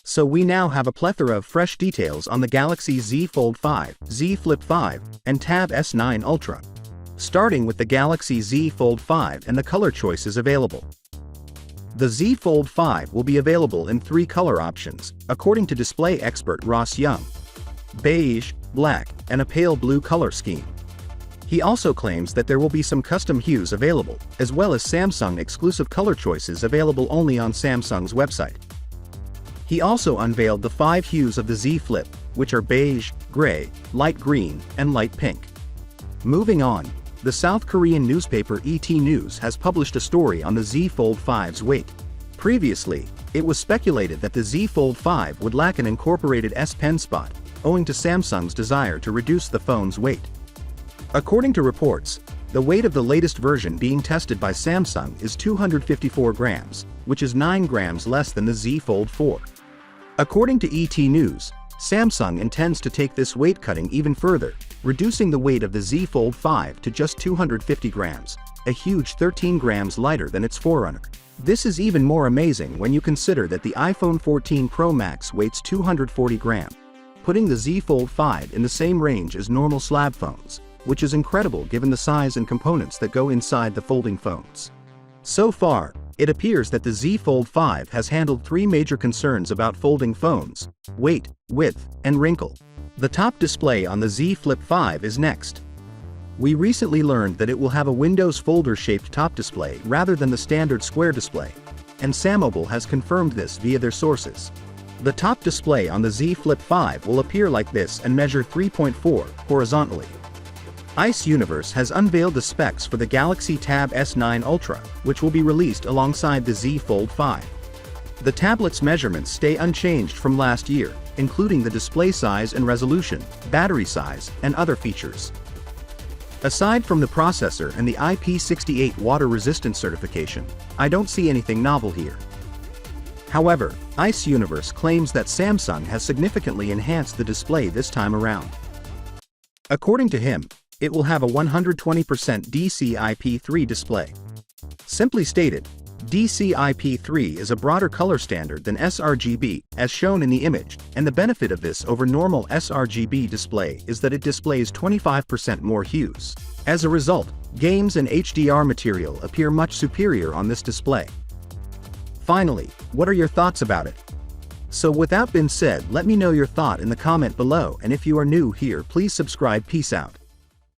So we now have a plethora of fresh details on the Galaxy Z Fold 5, Z Flip 5, and Tab S9 Ultra. Starting with the Galaxy Z Fold 5 and the color choices available. The Z Fold 5 will be available in 3 color options, according to display expert Ross Young: beige, black, and a pale blue color scheme. He also claims that there will be some custom hues available, as well as Samsung exclusive color choices available only on Samsung's website. He also unveiled the 5 hues of the Z Flip, which are beige, gray, light green, and light pink. Moving on, the South Korean newspaper ET News has published a story on the Z Fold 5's weight. Previously, it was speculated that the Z Fold 5 would lack an incorporated S Pen spot, owing to Samsung's desire to reduce the phone's weight. According to reports, the weight of the latest version being tested by Samsung is 254 grams, which is 9 grams less than the Z Fold 4. According to ET News, Samsung intends to take this weight cutting even further, reducing the weight of the Z Fold 5 to just 250 grams, a huge 13 grams lighter than its forerunner. This is even more amazing when you consider that the iPhone 14 Pro Max weighs 240 grams, putting the Z Fold 5 in the same range as normal slab phones, which is incredible given the size and components that go inside the folding phones. So far, it appears that the Z Fold 5 has handled 3 major concerns about folding phones: weight, width, and wrinkle. The top display on the Z Flip 5 is next. We recently learned that it will have a Windows folder-shaped top display rather than the standard square display, and Samobile has confirmed this via their sources. The top display on the Z Flip 5 will appear like this and measure 3.4 horizontally. Ice Universe has unveiled the specs for the Galaxy Tab S9 Ultra, which will be released alongside the Z Fold 5. The tablet's measurements stay unchanged from last year, including the display size and resolution, battery size, and other features. Aside from the processor and the IP68 water resistance certification, I don't see anything novel here. However, Ice Universe claims that Samsung has significantly enhanced the display this time around. According to him, it will have a 120% DCI-P3 display. Simply stated, DCI-P3 is a broader color standard than sRGB, as shown in the image, and the benefit of this over normal sRGB display is that it displays 25% more hues. As a result, games and HDR material appear much superior on this display. Finally, what are your thoughts about it? So with that being said, let me know your thought in the comment below, and if you are new here, please subscribe. Peace out.